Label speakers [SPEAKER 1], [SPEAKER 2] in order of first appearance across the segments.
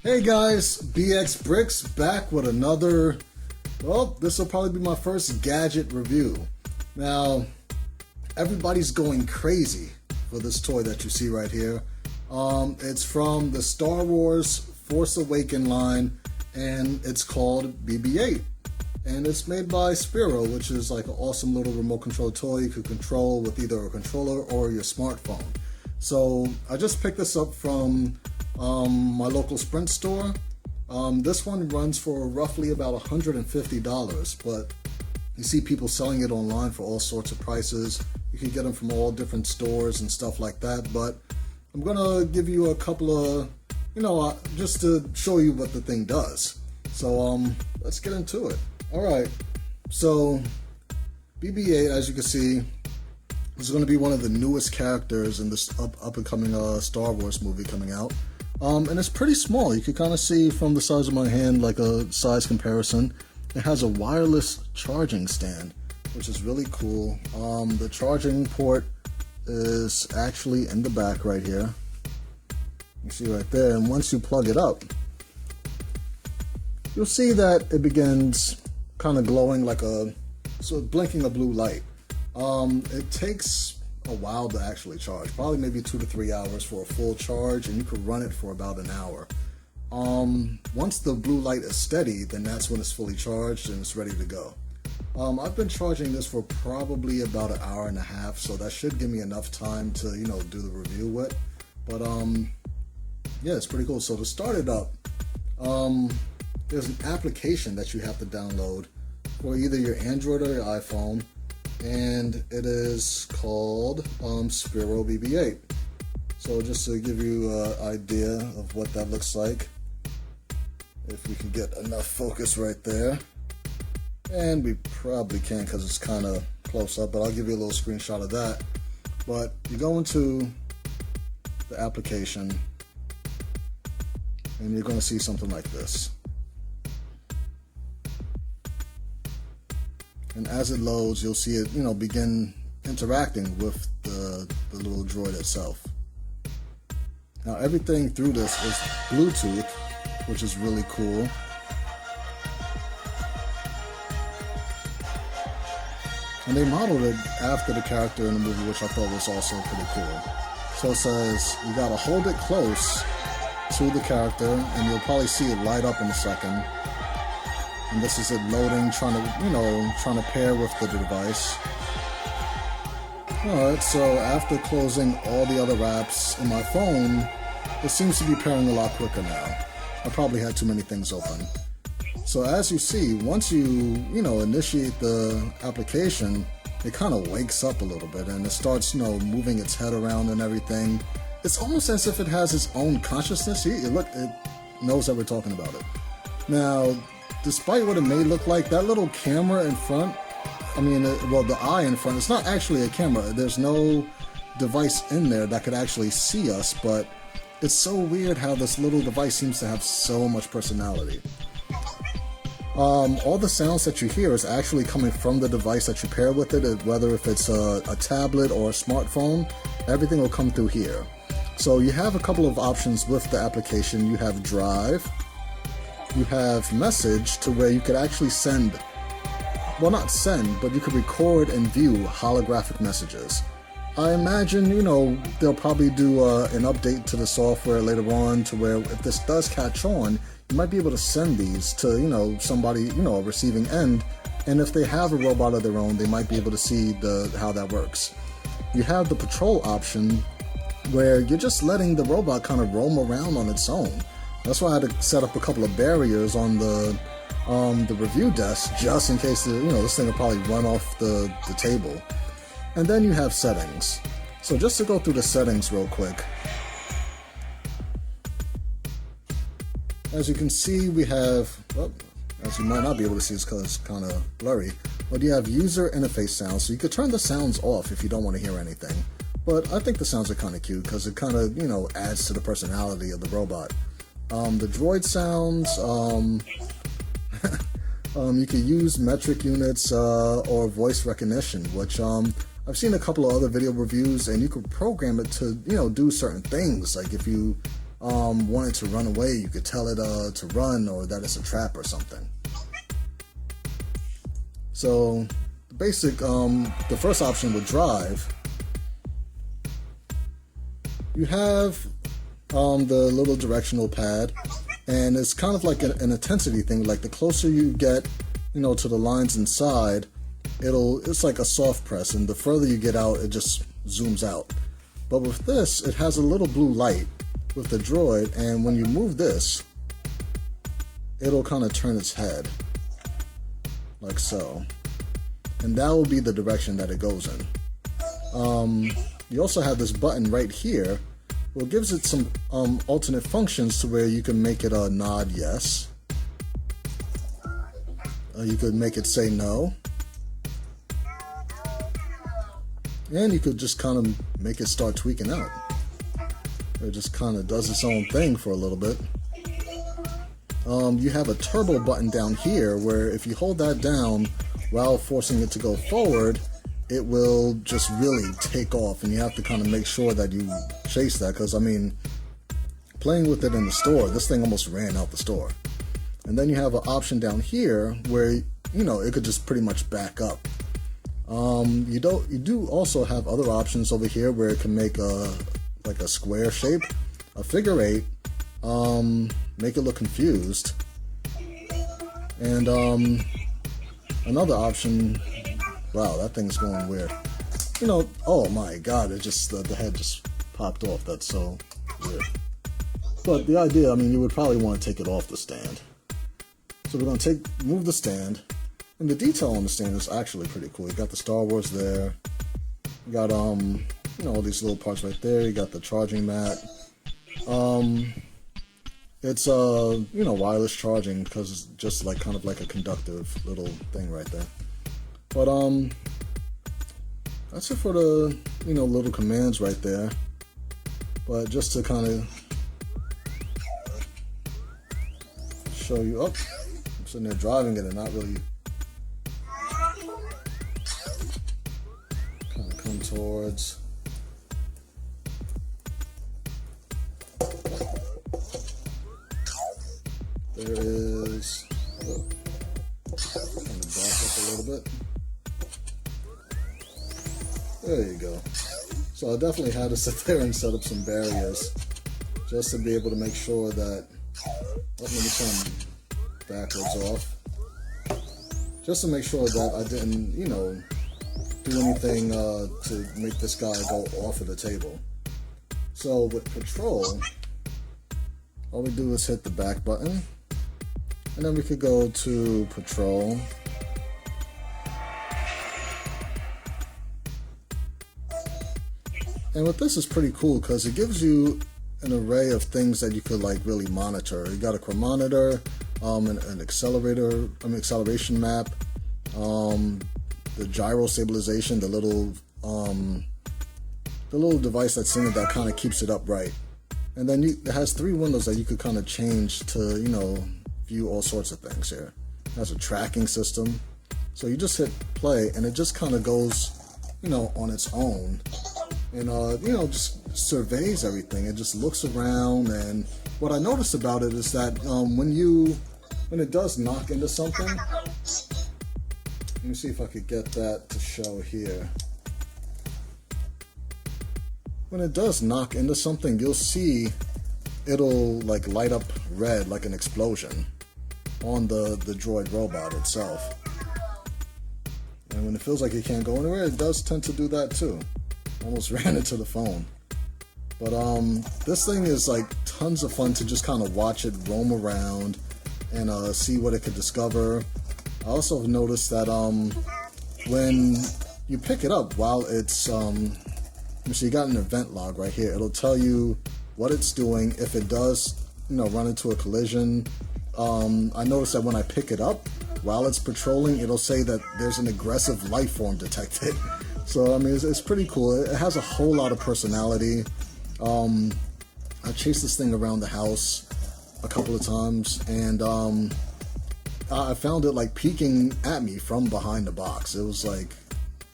[SPEAKER 1] Hey guys, BX Brix back with another, well, this will probably be my first gadget review. Now, everybody's going crazy for this toy that you see right here. It's from the Star Wars Force Awakens line, and it's called BB-8. And it's made by Spiro, which is like an awesome little remote control toy you could control with either a controller or your smartphone. So I just picked this up from my local Sprint store. This one runs for roughly about $150, but you see people selling it online for all sorts of prices. You can get them from all different stores and stuff like that, but I'm gonna give you a couple of, just to show you what the thing does. So let's get into it. Alright, so BB-8, as you can see, is going to be one of the newest characters in this up-and-coming Star Wars movie coming out. And it's pretty small. You can kind of see from the size of my hand, like a size comparison. It has a wireless charging stand, which is really cool. The charging port is actually in the back right here. You see right there, and once you plug it up, you'll see that it begins kind of glowing like blinking a blue light. It takes a while to actually charge, probably maybe 2 to 3 hours for a full charge, and you could run it for about an hour. Once the blue light is steady, then that's when it's fully charged and it's ready to go. I've been charging this for probably about an hour and a half, so that should give me enough time to, do the review with. But yeah, it's pretty cool. So to start it up, there's an application that you have to download for either your Android or your iPhone, and it is called Spiro BB-8. So just to give you an idea of what that looks like, if we can get enough focus right there, and we probably can because it's kind of close up, but I'll give you a little screenshot of that. But you go into the application and you're going to see something like this. And as it loads, you'll see it, begin interacting with the little droid itself. Now, everything through this is Bluetooth, which is really cool. And they modeled it after the character in the movie, which I thought was also pretty cool. So it says you gotta hold it close to the character, and you'll probably see it light up in a second. And this is it loading, trying to pair with the device. Alright, so after closing all the other apps in my phone, it seems to be pairing a lot quicker now. I probably had too many things open. So as you see, once you, initiate the application, it kind of wakes up a little bit and it starts, moving its head around and everything. It's almost as if it has its own consciousness. It knows that we're talking about it. Now, despite what it may look like, that little camera in front, the eye in front, it's not actually a camera. There's no device in there that could actually see us, but it's so weird how this little device seems to have so much personality. All the sounds that you hear is actually coming from the device that you pair with it, whether if it's a tablet or a smartphone, everything will come through here. So you have a couple of options with the application. You have Drive, you have Message, to where you could actually send, well, not send, but you could record and view holographic messages. I imagine, they'll probably do an update to the software later on to where if this does catch on, you might be able to send these to, somebody, a receiving end. And if they have a robot of their own, they might be able to see how that works. You have the patrol option where you're just letting the robot kind of roam around on its own. That's why I had to set up a couple of barriers on the review desk, just in case this thing will probably run off the table. And then you have settings. So just to go through the settings real quick. As you can see, we have, well, as you might not be able to see, it's because it's kind of blurry, but you have user interface sounds. So you could turn the sounds off if you don't want to hear anything. But I think the sounds are kind of cute because it kind of, adds to the personality of the robot. The droid sounds, you can use metric units or voice recognition, which I've seen a couple of other video reviews, and you could program it to, do certain things. Like if you want it to run away, you could tell it to run, or that it's a trap or something. So the basic, the first option with drive, you have the little directional pad, and it's kind of like an intensity thing. Like the closer you get, you know, to the lines inside, it's like a soft press, and the further you get out, it just zooms out. But with this, it has a little blue light with the droid, and when you move this, it'll kind of turn its head like so, and that will be the direction that it goes in. You also have this button right here. Well, it gives it some alternate functions to where you can make it nod yes. You could make it say no. And you could just kind of make it start tweaking out. It just kind of does its own thing for a little bit. You have a turbo button down here where if you hold that down while forcing it to go forward, it will just really take off, and you have to kind of make sure that you chase that, because I mean, playing with it in the store, this thing almost ran out the store. And then you have an option down here where, you know, it could just pretty much back up. You do also have other options over here where it can make like a square shape, a figure eight, make it look confused, and another option. Wow, that thing's going weird. You know, oh my god, it just, the head just popped off. That's so weird. But the idea, I mean, you would probably want to take it off the stand. So we're going to move the stand. And the detail on the stand is actually pretty cool. You got the Star Wars there. You got, you know, all these little parts right there. You got the charging mat. It's, you know, wireless charging, because it's just like kind of like a conductive little thing right there. But that's it for the, you know, little commands right there. But just to kind of show you, I'm sitting there driving it and not really kind of come towards. There is, kind of back up a little bit. There you go. So I definitely had to sit there and set up some barriers just to be able to make sure that, let me turn backwards off, just to make sure that I didn't, you know, do anything to make this guy go off of the table. So with patrol, all we do is hit the back button, and then we could go to patrol. And with this is pretty cool because it gives you an array of things that you could like really monitor. You got a chronometer, an acceleration map, the gyro stabilization, the little device that's in it that kind of keeps it upright. And then it has 3 windows that you could kind of change to, you know, view all sorts of things here. It has a tracking system. So you just hit play and it just kind of goes, you know, on its own. And, you know, just surveys everything. It just looks around. And what I noticed about it is that when it does knock into something, let me see if I could get that to show here. When it does knock into something, you'll see it'll like light up red like an explosion on the droid robot itself. And when it feels like it can't go anywhere, it does tend to do that too. Almost ran into the phone. But this thing is like tons of fun to just kind of watch it roam around and see what it could discover. I also noticed that when you pick it up while it's so you got an event log right here. It'll tell you what it's doing if it does, you know, run into a collision. I noticed that when I pick it up while it's patrolling, it'll say that there's an aggressive life form detected. So I mean, it's pretty cool. It has a whole lot of personality. I chased this thing around the house a couple of times, and I found it like peeking at me from behind the box. It was like,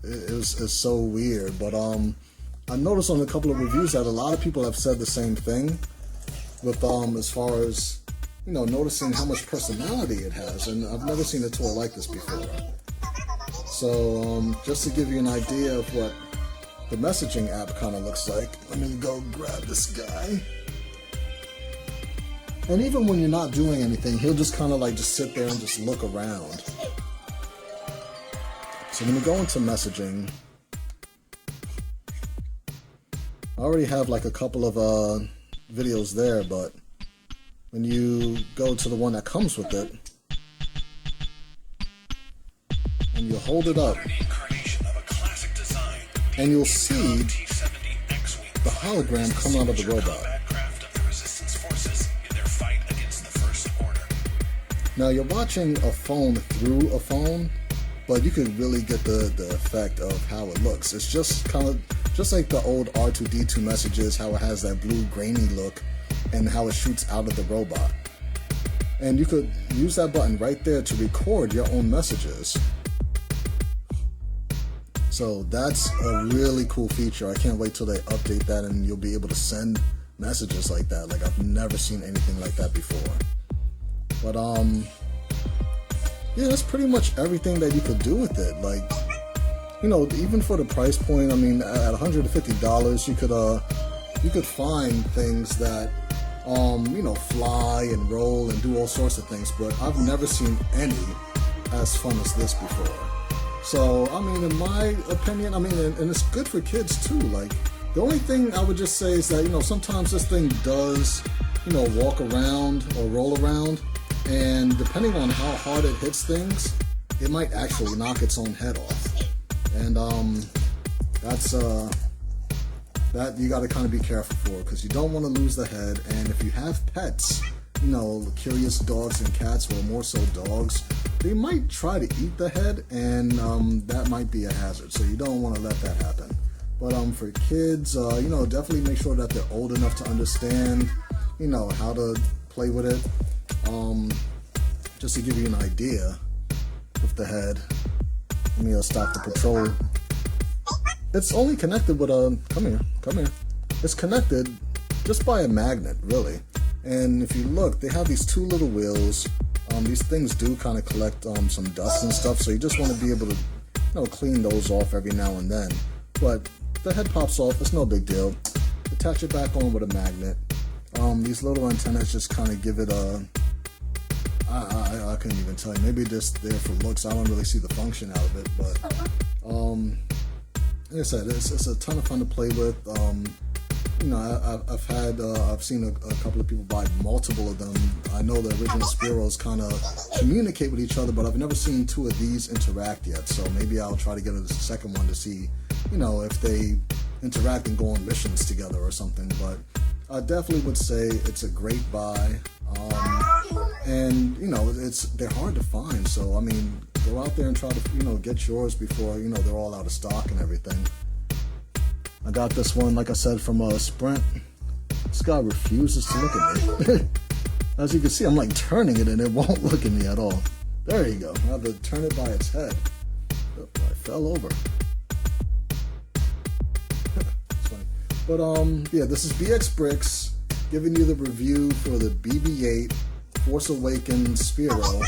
[SPEAKER 1] it's so weird. But I noticed on a couple of reviews that a lot of people have said the same thing. with as far as, you know, noticing how much personality it has, and I've never seen a toy like this before. So just to give you an idea of what the messaging app kind of looks like, let me go grab this guy. And even when you're not doing anything, he'll just kind of like just sit there and just look around. So let me go into messaging. I already have like a couple of videos there, but when you go to the one that comes with it, and you hold it up, and you'll see the hologram come out of the robot. Now you're watching a phone through a phone, but you can really get the effect of how it looks. It's just kind of just like the old R2-D2 messages, how it has that blue grainy look and how it shoots out of the robot. And you could use that button right there to record your own messages. So that's a really cool feature. I can't wait till they update that and you'll be able to send messages like that. Like, I've never seen anything like that before. But yeah, that's pretty much everything that you could do with it. Like, you know, even for the price point, I mean, at $150, you could find things that you know, fly and roll and do all sorts of things, but I've never seen any as fun as this before. So, I mean, in my opinion, I mean, and it's good for kids too. Like, the only thing I would just say is that, you know, sometimes this thing does, you know, walk around or roll around, and depending on how hard it hits things, it might actually knock its own head off. And that's that you got to kind of be careful for, because you don't want to lose the head. And if you have pets, you know, curious dogs and cats, or more so dogs, they might try to eat the head, and that might be a hazard. So you don't want to let that happen. But for kids, you know, definitely make sure that they're old enough to understand, you know, how to play with it. Just to give you an idea of the head, let me stop the patrol. It's only connected with a, come here. It's connected just by a magnet, really. And if you look, they have these two little wheels. These things do kind of collect some dust and stuff, so you just want to be able to, you know, clean those off every now and then. But the head pops off, it's no big deal. Attach it back on with a magnet. These little antennas just kind of give it a, I couldn't even tell you. Maybe just there for looks. I don't really see the function out of it, but like I said, it's a ton of fun to play with. You know, I've seen a couple of people buy multiple of them. I know the original Spiros kind of communicate with each other, but I've never seen two of these interact yet. So maybe I'll try to get a second one to see, you know, if they interact and go on missions together or something. But I definitely would say it's a great buy. And you know, they're hard to find. So I mean, go out there and try to, you know, get yours before, you know, they're all out of stock and everything. I got this one, like I said, from Sprint. This guy refuses to look at me. As you can see, I'm like turning it and it won't look at me at all. There you go. I have to turn it by its head. Oh, I fell over. It's funny. But yeah, this is Brix giving you the review for the BB-8 Force Awakens Spiro.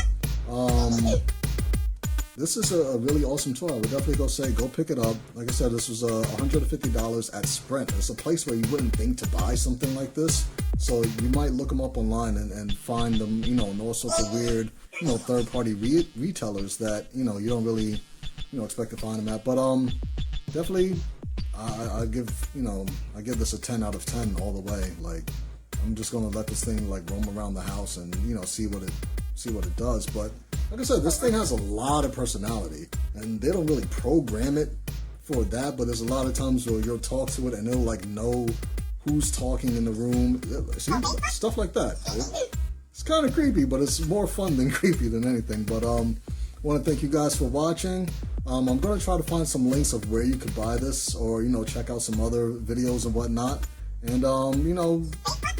[SPEAKER 1] This is a really awesome toy. I would definitely go pick it up. Like I said, this was $150 at Sprint. It's a place where you wouldn't think to buy something like this. So you might look them up online and find them, you know, in all sorts of weird, you know, third-party retailers that, you know, you don't really, you know, expect to find them at. But definitely, I give this a 10 out of 10 all the way. Like, I'm just gonna let this thing like roam around the house and, you know, see what it does. But like I said, this thing has a lot of personality, and they don't really program it for that. But there's a lot of times where you'll talk to it and it'll like know who's talking in the room. See, stuff like that. It's kind of creepy, but it's more fun than creepy than anything. But I want to thank you guys for watching. I'm going to try to find some links of where you could buy this, or, you know, check out some other videos and whatnot. And, you know,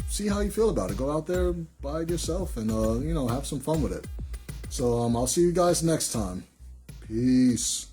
[SPEAKER 1] see how you feel about it. Go out there, buy it yourself, and, you know, have some fun with it. So I'll see you guys next time. Peace.